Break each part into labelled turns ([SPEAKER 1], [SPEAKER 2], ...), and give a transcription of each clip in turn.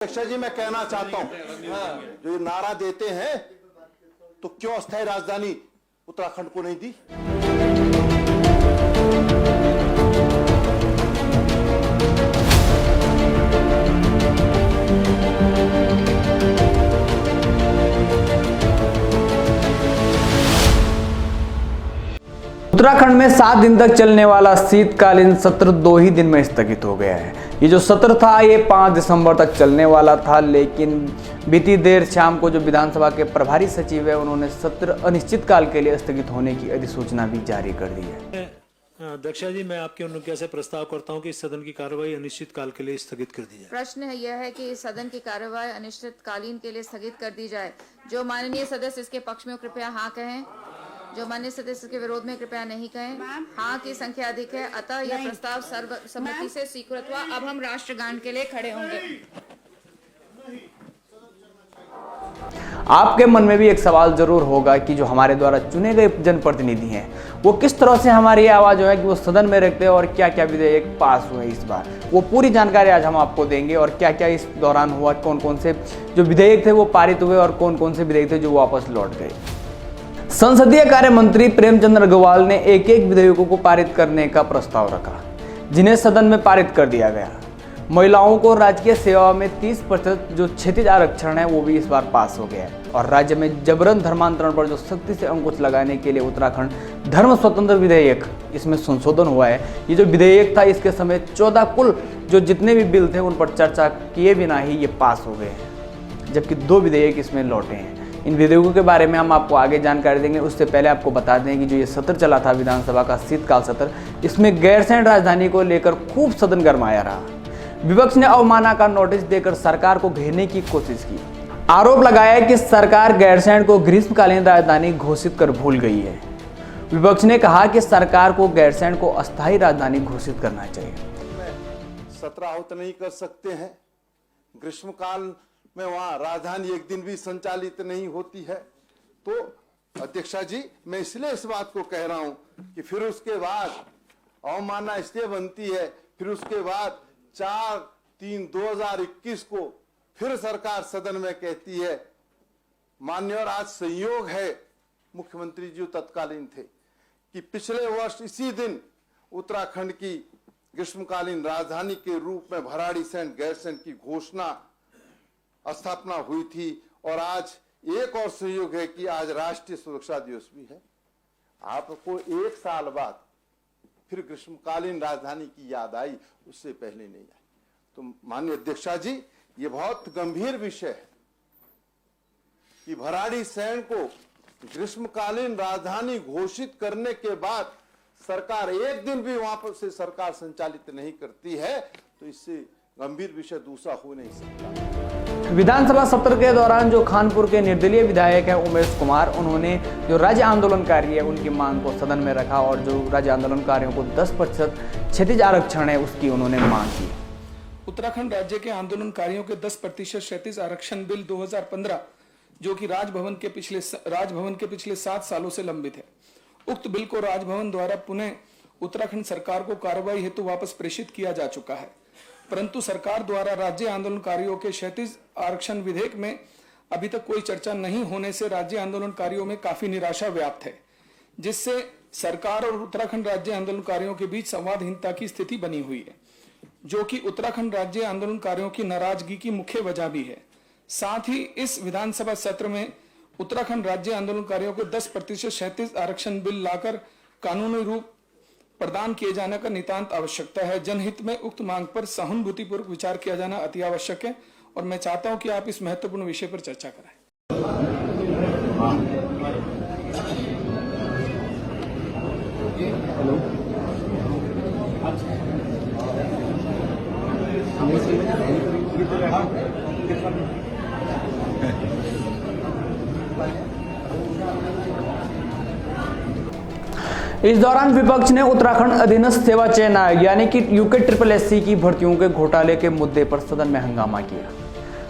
[SPEAKER 1] अध्यक्ष जी, मैं कहना चाहता हूं, जो ये नारा देते हैं तो क्यों अस्थायी राजधानी उत्तराखंड को नहीं दी?
[SPEAKER 2] उत्तराखंड में 7 दिन तक चलने वाला शीतकालीन सत्र 2 ही दिन में स्थगित हो गया है। ये जो सत्र था ये 5 दिसंबर तक चलने वाला था, लेकिन बीती देर शाम को जो विधानसभा के प्रभारी सचिव है उन्होंने सत्र अनिश्चितकाल के लिए स्थगित होने की अधिसूचना भी जारी कर दी है।
[SPEAKER 3] अध्यक्ष जी, मैं आपके अनुज्ञा से प्रस्ताव करता हूं कि इस सदन की कार्रवाई अनिश्चितकाल के लिए स्थगित कर दी जाए।
[SPEAKER 4] प्रश्न यह है कि इस सदन की कार्रवाई अनिश्चितकालीन के लिए स्थगित कर दी जाए। जो माननीय सदस्य इसके पक्ष में कृपया हाँ कहें, जो माननीय सदस्य के विरोध में कृपया नहीं कहें। हाँ की संख्या अधिक है, अतः यह प्रस्ताव सर्वसम्मति से स्वीकृत हुआ। अब हम राष्ट्रगान के लिए खड़े होंगे।
[SPEAKER 2] आपके मन में भी एक सवाल जरूर होगा कि जो हमारे द्वारा चुने गए जनप्रतिनिधि हैं वो किस तरह से हमारी आवाज जो है कि वो सदन में रखते हैं और क्या क्या विधेयक पास हुए इस बार, वो पूरी जानकारी आज हम आपको देंगे। और क्या क्या इस दौरान हुआ, कौन कौन से जो विधेयक थे वो पारित हुए और कौन कौन से विधेयक थे जो वापस लौट गए। संसदीय कार्य मंत्री प्रेमचंद अग्रवाल ने एक एक विधेयकों को पारित करने का प्रस्ताव रखा, जिन्हें सदन में पारित कर दिया गया। महिलाओं को राजकीय सेवा में 30% जो क्षैतिज आरक्षण है वो भी इस बार पास हो गया है। और राज्य में जबरन धर्मांतरण पर जो सख्ती से अंकुश लगाने के लिए उत्तराखंड धर्म स्वतंत्र विधेयक, इसमें संशोधन हुआ है। ये जो विधेयक था इसके समय 14 कुल जो जितने भी बिल थे उन पर चर्चा किए बिना ही ये पास हो गए हैं, जबकि 2 विधेयक इसमें लौटे हैं। इन विधेयकों के बारे में हम आपको आगे जानकारी देंगे। उससे पहले आपको बता दें कि जो ये सत्र चला था विधानसभा का शीतकाल सत्र, इसमें गैरसैंण राजधानी को लेकर खूब सदन गरमाया रहा। विपक्ष ने अवमानना का नोटिस देकर सरकार को घेरने की कोशिश की। आरोप लगाया कि सरकार गैरसैंण को ग्रीष्मकालीन राजधानी घोषित कर भूल गई है। विपक्ष ने कहा कि सरकार को गैरसैंण को अस्थायी राजधानी घोषित करना चाहिए।
[SPEAKER 1] सत्र आहूत नहीं कर सकते हैं, ग्रीष्मकाल में वहां राजधानी एक दिन भी संचालित नहीं होती है। तो अध्यक्षा जी, मैं इसलिए इस बात को कह रहा हूं कि फिर उसके बाद अवमानना इसलिए बनती है, फिर उसके बाद 4/3/2021 को फिर सरकार सदन में कहती है, मान्य और आज संयोग है मुख्यमंत्री जी तत्कालीन थे कि पिछले वर्ष इसी दिन उत्तराखंड की ग्रीष्मकालीन राजधानी के रूप में भराड़ीसैंण गैरसैंण की घोषणा स्थापना हुई थी। और आज एक और संयोग है कि आज राष्ट्रीय सुरक्षा दिवस भी है। आपको 1 साल बाद फिर ग्रीष्मकालीन राजधानी की याद आई, उससे पहले नहीं आई। तो माननीय अध्यक्षा जी, ये बहुत गंभीर विषय है कि भराड़ीसैंण को ग्रीष्मकालीन राजधानी घोषित करने के बाद सरकार एक दिन भी वहां पर से सरकार संचालित नहीं करती है, तो इससे गंभीर विषय दूसरा हो नहीं सकता।
[SPEAKER 2] विधानसभा सत्र के दौरान जो खानपुर के निर्दलीय विधायक है उमेश कुमार, उन्होंने जो राज्य आंदोलनकारी है उनकी मांग को सदन में रखा और जो राज्य आंदोलनकारियों को 10% क्षैतिज आरक्षण है उसकी उन्होंने मांग की।
[SPEAKER 5] उत्तराखंड राज्य के आंदोलनकारियों के 10% क्षैतिज आरक्षण बिल 2015 जो कि राजभवन के पिछले 7 सालों से लंबित है, उक्त बिल को राजभवन द्वारा पुनः उत्तराखंड सरकार को कार्रवाई हेतु वापस प्रेषित किया जा चुका है। परंतु सरकार द्वारा राज्य आंदोलनकारियों के क्षैतिज आरक्षण विधेयक में अभी तक कोई चर्चा नहीं होने से राज्य आंदोलनकारियों में काफी निराशा व्याप्त है, जिससे सरकार और उत्तराखंड राज्य आंदोलनकारियों के बीच संवादहीनता की स्थिति बनी हुई है, जो कि उत्तराखंड राज्य आंदोलनकारियों की नाराजगी की मुख्य वजह भी है। साथ ही इस विधानसभा सत्र में उत्तराखंड राज्य आंदोलनकारियों को 10% क्षैतिज आरक्षण बिल लाकर कानूनी रूप प्रदान किए जाने का नितांत आवश्यकता है। जनहित में उक्त मांग पर सहानुभूतिपूर्वक विचार किया जाना अति आवश्यक है और मैं चाहता हूं कि आप इस महत्वपूर्ण विषय पर चर्चा कराएं।
[SPEAKER 2] इस दौरान विपक्ष ने उत्तराखंड अधीनस्थ सेवा चयन आयोग यानी कि UKSSC की भर्तियों के घोटाले के मुद्दे पर सदन में हंगामा किया।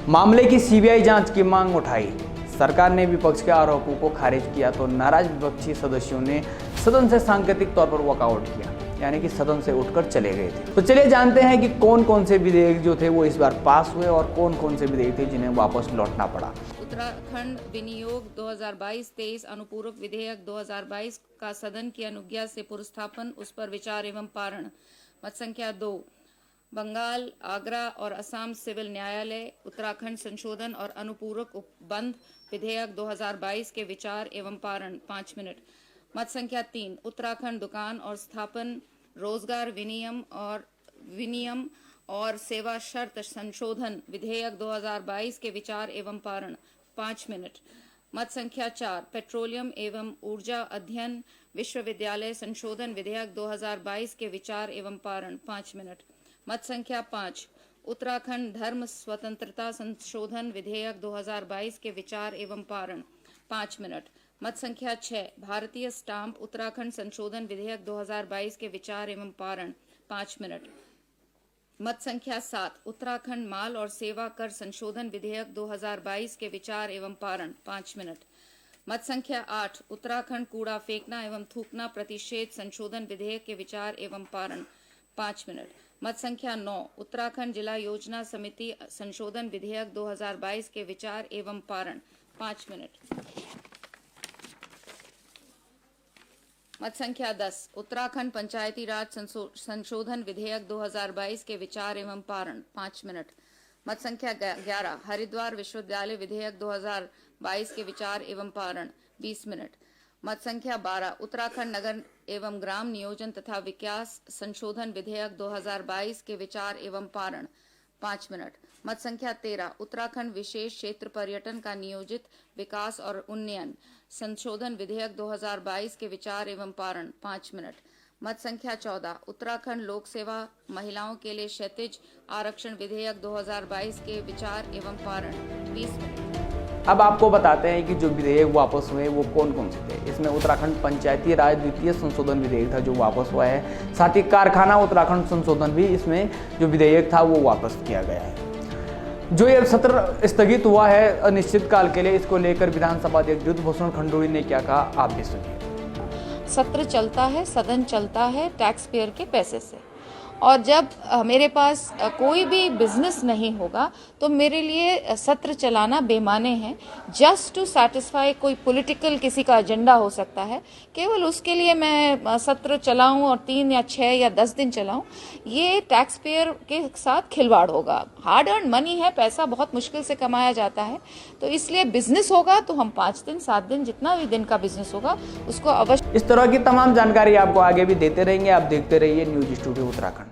[SPEAKER 2] मामले की CBI जांच की मांग उठाई। सरकार ने विपक्ष के आरोपों को खारिज किया तो नाराज विपक्षी सदस्यों ने सदन से सांकेतिक तौर पर वॉकआउट किया। यानी कि सदन से उठकर चले गए थे। तो चलिए जानते हैं कि कौन कौन से विधेयक जो थे वो इस बार पास हुए और कौन कौन से विधेयक थे जिन्हें वापस लौटना पड़ा।
[SPEAKER 4] उत्तराखंड विनियोग 2022-23 अनुपूरक विधेयक 2022 का सदन की अनुज्ञा से पुरस्थापन, उस पर विचार एवं पारण। मत संख्या 2, बंगाल, आगरा और असम सिविल न्यायालय उत्तराखंड संशोधन और अनुपूरक उपबंध विधेयक 2022 के विचार एवं पारण 5 मिनट। मत संख्या 3, उत्तराखंड दुकान और स्थापन रोजगार विनियम और सेवा शर्त संशोधन विधेयक 2022 के विचार एवं पारण 5 मिनट। मत संख्या 4, पेट्रोलियम एवं ऊर्जा अध्ययन विश्वविद्यालय संशोधन विधेयक 2022 के विचार एवं पारण 5 मिनट। मत संख्या 5, उत्तराखंड धर्म स्वतंत्रता संशोधन विधेयक 2022 के विचार एवं पारण 5 मिनट। मत संख्या 6, भारतीय स्टाम्प उत्तराखंड संशोधन विधेयक 2022 के विचार एवं पारण 5 मिनट। मत संख्या 7, उत्तराखंड माल और सेवा कर संशोधन विधेयक 2022 के विचार एवं पारण 5 मिनट। मत संख्या 8, उत्तराखंड कूड़ा फेंकना एवं थूकना प्रतिषेध संशोधन विधेयक के विचार एवं पारण 5 मिनट। मत संख्या 9, उत्तराखंड जिला योजना समिति संशोधन विधेयक 2022 के विचार एवं पारण 5 मिनट। मत संख्या 10, उत्तराखंड पंचायती राज संशोधन विधेयक 2022 के विचार एवं पारण 5 मिनट। मत संख्या 11, हरिद्वार विश्वविद्यालय विधेयक 2022 के विचार एवं पारण 20 मिनट। मत संख्या 12, उत्तराखंड नगर एवं ग्राम नियोजन तथा विकास संशोधन विधेयक 2022 के विचार एवं पारण 5 मिनट। मत संख्या 13, उत्तराखंड विशेष क्षेत्र पर्यटन का नियोजित विकास और उन्नयन संशोधन विधेयक 2022 के विचार एवं पारण 5 मिनट। मत संख्या 14, उत्तराखंड लोक सेवा महिलाओं के लिए क्षैतिज आरक्षण विधेयक 2022 के विचार एवं पारण 20 मिनट।
[SPEAKER 2] अब आपको बताते हैं कि जो विधेयक वापस हुए वो कौन कौन से थे। इसमें उत्तराखंड पंचायती राज द्वितीय संशोधन विधेयक था जो वापस हुआ है, साथ ही कारखाना उत्तराखंड संशोधन भी इसमें जो विधेयक था वो वापस किया गया है। जो ये सत्र स्थगित हुआ है अनिश्चित काल के लिए, इसको लेकर विधानसभा अध्यक्ष युद्धभूषण खंडूड़ी ने क्या कहा, आप भी सुनिए।
[SPEAKER 4] सत्र चलता है, सदन चलता है टैक्स पेयर के पैसे से, और जब मेरे पास कोई भी बिजनेस नहीं होगा तो मेरे लिए सत्र चलाना बेमाने है। जस्ट टू सैटिस्फाई कोई पॉलिटिकल किसी का एजेंडा हो सकता है, केवल उसके लिए मैं सत्र चलाऊं और 3 या 6 या 10 दिन चलाऊं, ये टैक्स पेयर के साथ खिलवाड़ होगा। हार्ड अर्न मनी है, पैसा बहुत मुश्किल से कमाया जाता है, तो इसलिए बिजनेस होगा तो हम 5 दिन 7 दिन जितना भी दिन का बिजनेस होगा उसको अवश्य।
[SPEAKER 2] इस तरह की तमाम जानकारी आपको आगे भी देते रहेंगे। आप देखते रहिए न्यूज स्टूडियो उत्तराखंड।